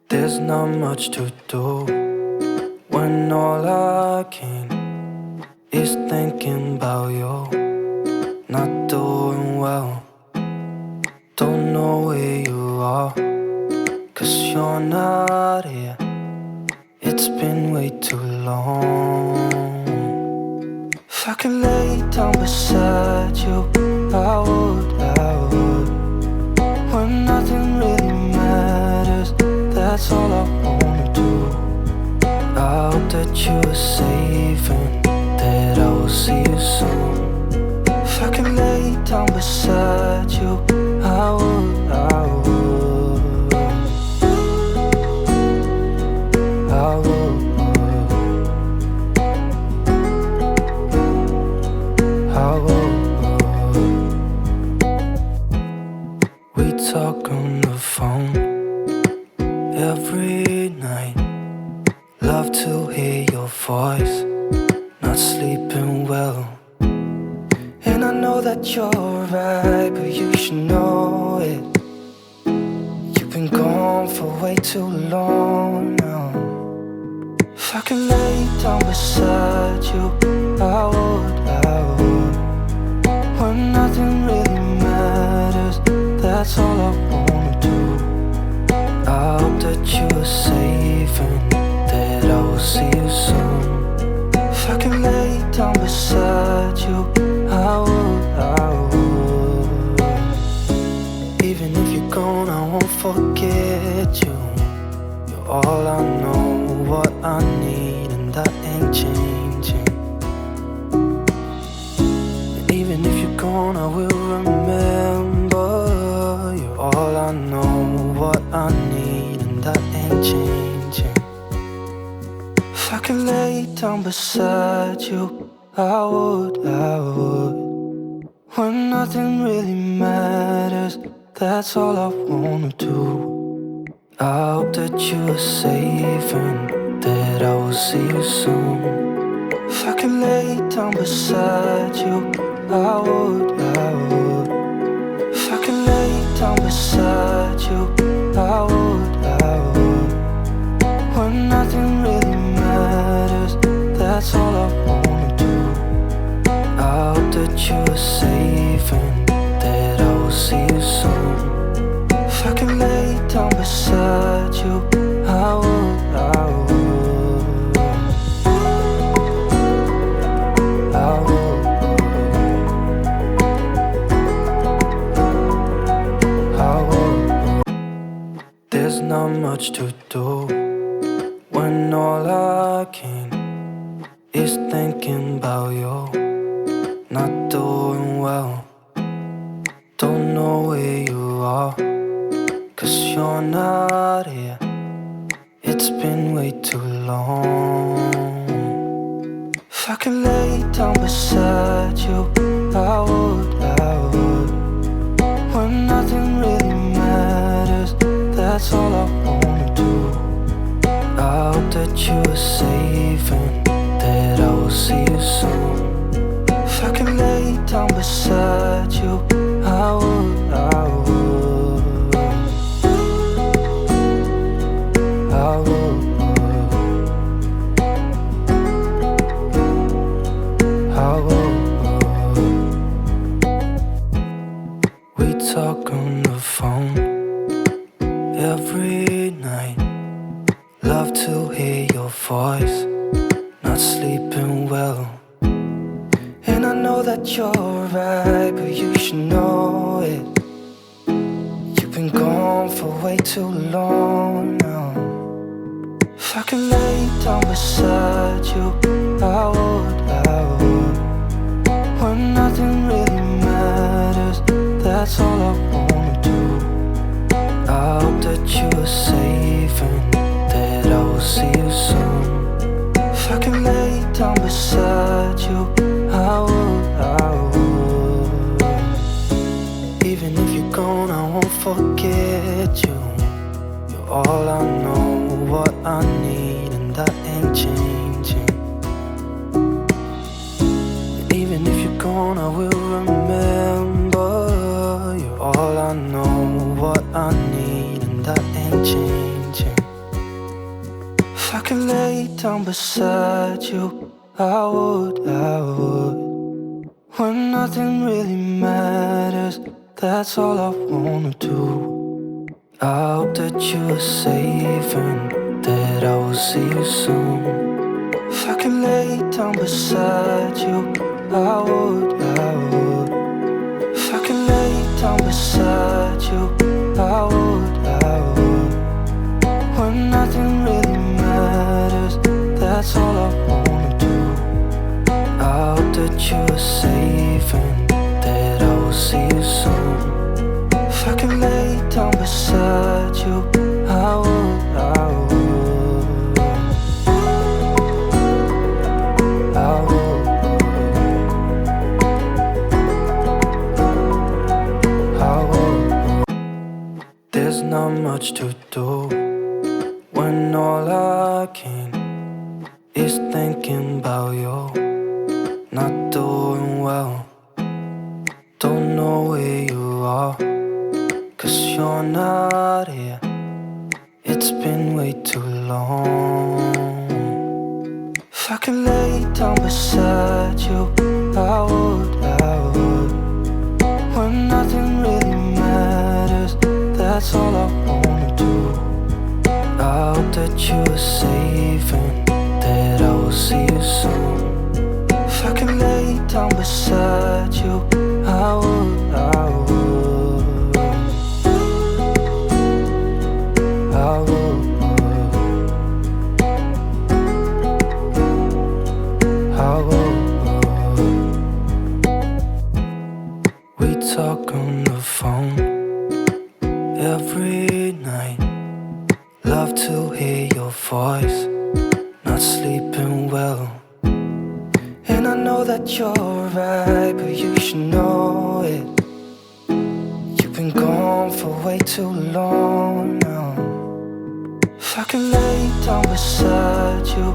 There's not much to do when all I can is thinking about you. Not doing well, don't know where you are, 'cause you're not here. It's been way too long. If I could lay down beside you, I would. When nothing really matters, that's all I wanna do. I hope that you are safe and that I will see you soon. If I could lay down beside you, I would. I would. We talk on the phone every night. Love to hear your voice. Not sleeping well, and I know that you're right, but you should know it. You've been gone for way too long now. If I could lay down beside you, I would. When nothing really matters, that's all I wanna do. I hope that you are safe and that I will see you soon. If I could lay down beside you, I would. Even if you're gone, I won't forget you. You're all I know, what I need, and that ain't changing. And even if you're gone, I will remember. You're all I know, what I need, and that ain't changing. If I could lay down beside you, I would. When nothing really matters, that's all I wanna do. I hope that you are safe and that I will see you soon. If I could lay down beside you, I would. If I could lay down beside you, I would. When nothing really matters, that's all I wanna do. I hope that you are safe and that I will see you soon. If I could lay down beside you, I would. I would. There's not much to do when all I can is thinking about you. Not doing well, don't know where you are, 'cause you're not here. It's been way too long. If I could lay down beside you, I would. When nothing really matters, that's all I wanna do. I hope that you are safe and that I will see you soon. If I could lay down beside you, I would. I would. We talk on the phone every night. Love to hear your voice. Not sleeping well, and I know that you're right, but you should know it. You've been gone for way too long now. If I could lay down beside you, I would. When nothing really matters, that's all I wanna do. I hope that you are safe and that I will see you soon. If I could lay down beside you, I would. Even if you're gone, I won't forget you. You're all I know, what I need, and that ain't changing. And even if you're gone, I will remember. You're all I know, what I need, and that ain't changing. could lay down beside you, I would. When nothing really matters, that's all I wanna do. I hope that you are safe and that I will see you soon. If I could lay down beside you, I would. If I could lay down beside you, I would. When nothing really matters, that's all I wanna do. I hope that you are safe and that I will see you soon. If I could lay down beside you, I would. There's not much to do when all I can is thinking about you. Not doing well, don't know where you are, 'cause you're not here. It's been way too long. If I could lay down beside you, I would. When nothing really matters, that's all I wanna do. I hope that you are safe and that I will see you soon. If I could lay down beside you, I would. I would. We talk on the phone every night. Love to hear your voice. Not sleeping well, and I know that you're right, but you should know it. You've been gone for way too long now. If I could lay down beside you,